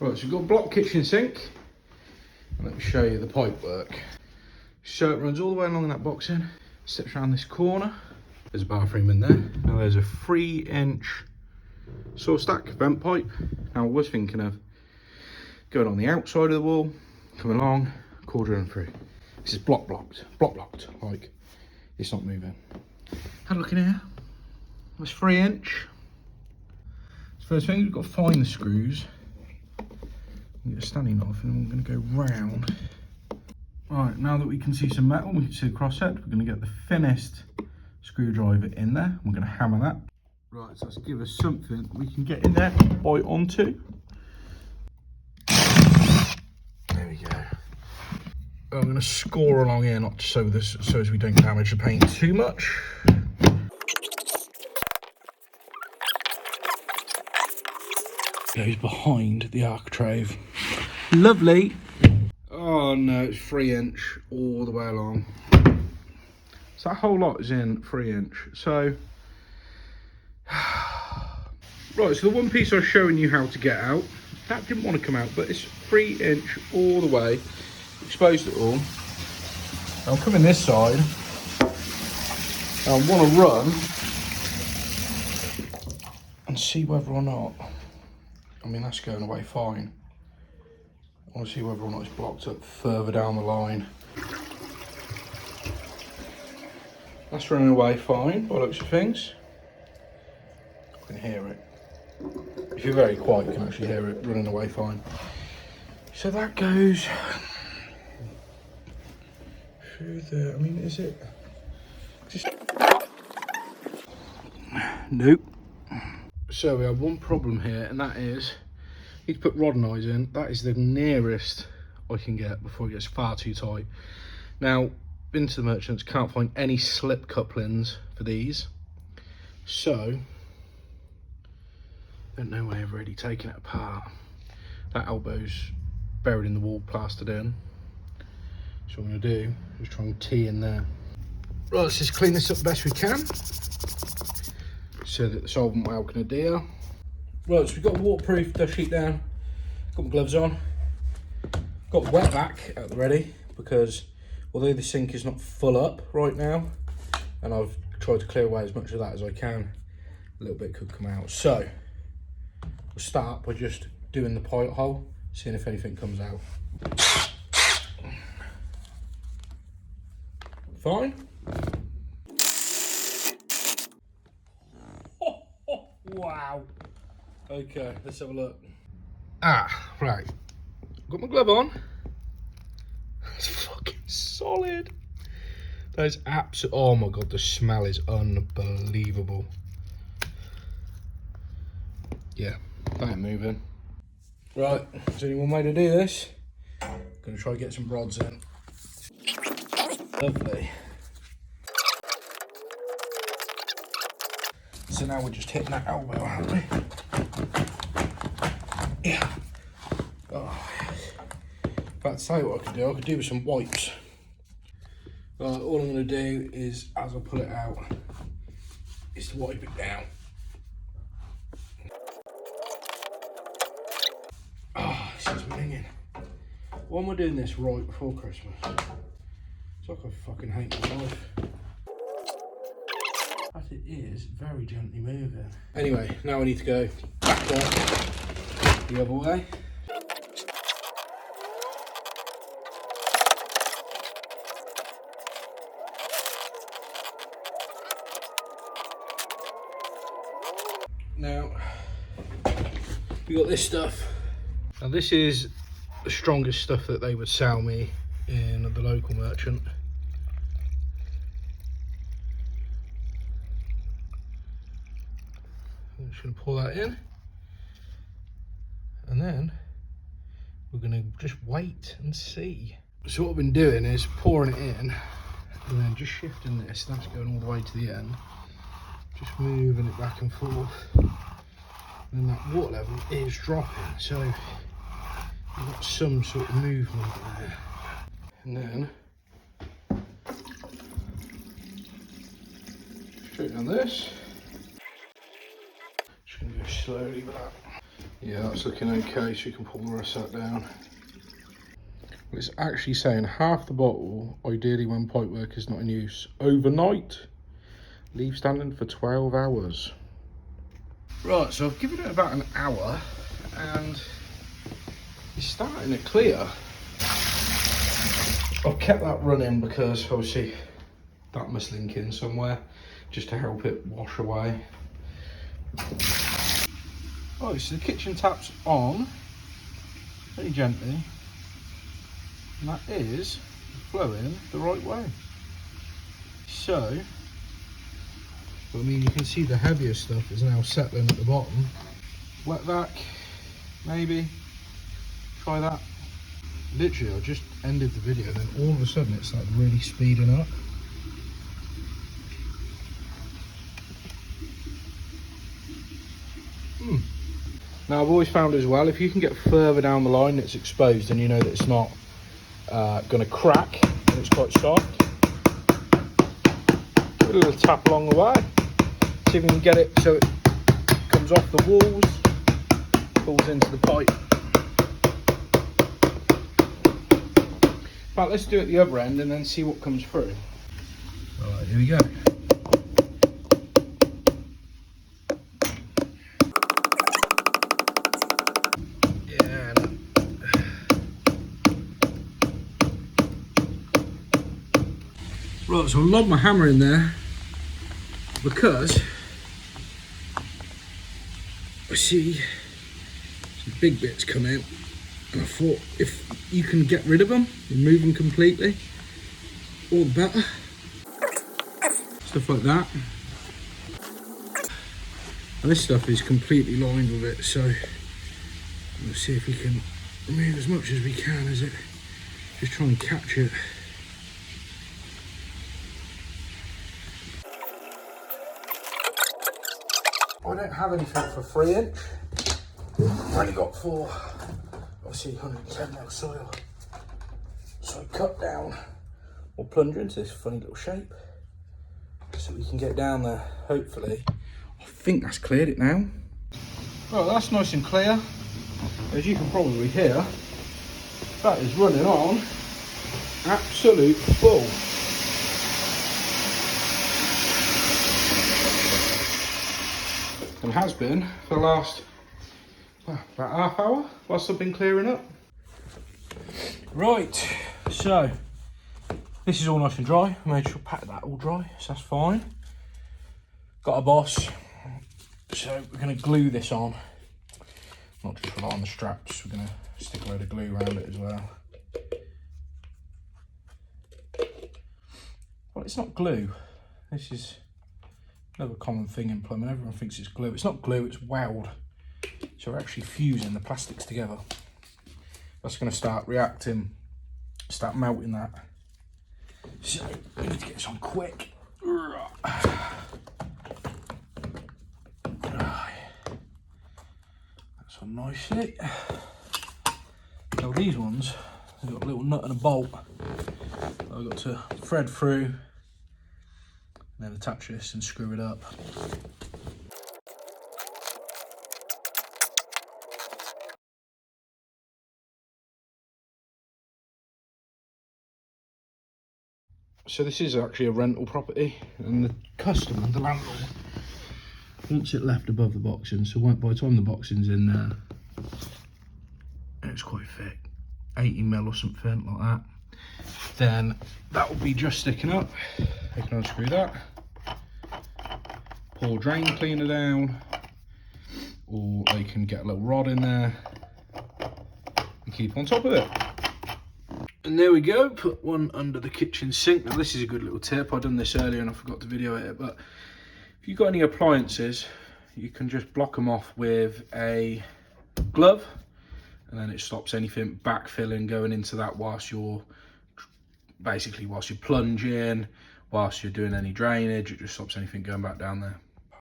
Right, so we've got a block kitchen sink. Let me show you the pipe work. So it runs all the way along that box in, steps around this corner. There's a bathroom in there. Now there's a 3-inch saw stack vent pipe. Now I was thinking of going on the outside of the wall, coming along, quartering through. This is block locked, like it's not moving. Have a look in here. It's 3-inch. First thing, we've got to find the screws. Get a standing knife and we're going to go round. Right, now that we can see some metal, we can see the crosshead, we're going to get the thinnest screwdriver in there. We're going to hammer that. Right, so let's give us something we can get in there, bite onto. There we go. I'm going to score along here, not so as we don't damage the paint too much. Goes behind the architrave. Lovely. Oh no, it's 3-inch all the way along. So that whole lot is in 3-inch. So, right, so the one piece I was showing you how to get out, that didn't want to come out, but it's 3-inch all the way. Exposed it all. I'll come in this side. I want to run and see whether or not, I mean, that's going away fine. I want to see whether or not it's blocked up further down the line. That's running away fine by the looks of things. I can hear it. If you're very quiet, you can actually hear it running away fine. So that goes through there. I mean, is it? Nope. So we have one problem here, and that is, you need to put rod and eyes in. That is the nearest I can get before it gets far too tight. Now, been to the merchants, can't find any slip couplings for these. So, don't know way of really taking it apart. That elbow's buried in the wall, plastered in. So what I'm gonna do is try and tee in there. Right, let's just clean this up the best we can, so that the solvent well can adhere. Right, so we've got a waterproof dust sheet down, got my gloves on, got the wet vac at the ready, because although the sink is not full up right now, and I've tried to clear away as much of that as I can, a little bit could come out. So we'll start by just doing the pilot hole, seeing if anything comes out. Fine. Wow. Okay, let's have a look. Ah, right. Got my glove on. It's fucking solid. That is absolutely, oh my god, the smell is unbelievable. Yeah, that ain't moving. Right, is there any one way to do this? Gonna try to get some rods in. Lovely. So now we're just hitting that elbow, aren't we? Yeah. Oh, yes. In fact, tell you what I could do with some wipes. Right, all I'm going to do is, as I pull it out, is to wipe it down. Oh, this is minging. Why am I doing this right before Christmas? It's like I fucking hate my life. But it is very gently moving. Anyway, now I need to go back up the other way. Now, we got this stuff. Now this is the strongest stuff that they would sell me in the local merchant. I'm just going to pour that in, and then we're going to just wait and see. So what I've been doing is pouring it in, and then just shifting this. That's going all the way to the end. Just moving it back and forth, and that water level is dropping, so you've got some sort of movement there. And then straight on this. Just gonna go slowly with that. Yeah, that's looking okay, so you can pull the rest of that down. Well, it's actually saying half the bottle, ideally when pipework is not in use. Overnight, leave standing for 12 hours. Right, so I've given it about an hour and it's starting to clear. I've kept that running because obviously that must link in somewhere just to help it wash away. Oh, so the kitchen tap's on very gently, and that is flowing the right way. So, I mean, you can see the heavier stuff is now settling at the bottom. Wet vac, maybe, try that. Literally, I just ended the video, then all of a sudden it's like really speeding up. Now I've always found as well, if you can get further down the line it's exposed and you know that it's not going to crack and it's quite soft, give it a little tap along the way. See if you can get it so it comes off the walls, falls into the pipe. But let's do it at the other end and then see what comes through. Alright, here we go. Right, so I'll lob my hammer in there because I see some big bits come out, and I thought if you can get rid of them, remove them completely, all the better. Stuff like that. And this stuff is completely lined with it, so we'll see if we can remove as much as we can as it, just try and catch it. I don't have anything for 3 inch. I've only got 4, obviously 110 mil soil. So I cut down or plunge into this funny little shape so we can get down there, hopefully. I think that's cleared it now. Well, that's nice and clear. As you can probably hear, that is running on absolute full. And has been for the last about half hour whilst I've been clearing up. Right, so this is all nice and dry. I made sure I pat that all dry, so that's fine. Got a boss, so we're going to glue this on. Not just rely on the straps, we're going to stick a load of glue around it as well. Well, it's not glue. This is another common thing in plumbing. Everyone thinks it's glue. It's not glue, it's weld. So we're actually fusing the plastics together. That's going to start reacting, start melting that. So we need to get this on quick. That's on nicely. Now these ones, they've got a little nut and a bolt. I've got to thread through, and then attach this and screw it up. So this is actually a rental property, and the customer, the landlord, wants it left above the boxing. So by the time the boxing's in there, it's quite thick, 80 mil or something like that, then that will be just sticking up. You can unscrew that, pour drain cleaner down, or they can get a little rod in there and keep on top of it. And there we go, put one under the kitchen sink. Now this is a good little tip, I've done this earlier and I forgot to video it, but if you've got any appliances, you can just block them off with a glove, and then it stops anything backfilling going into that whilst you're plunging, whilst you're doing any drainage. It just stops anything going back down there.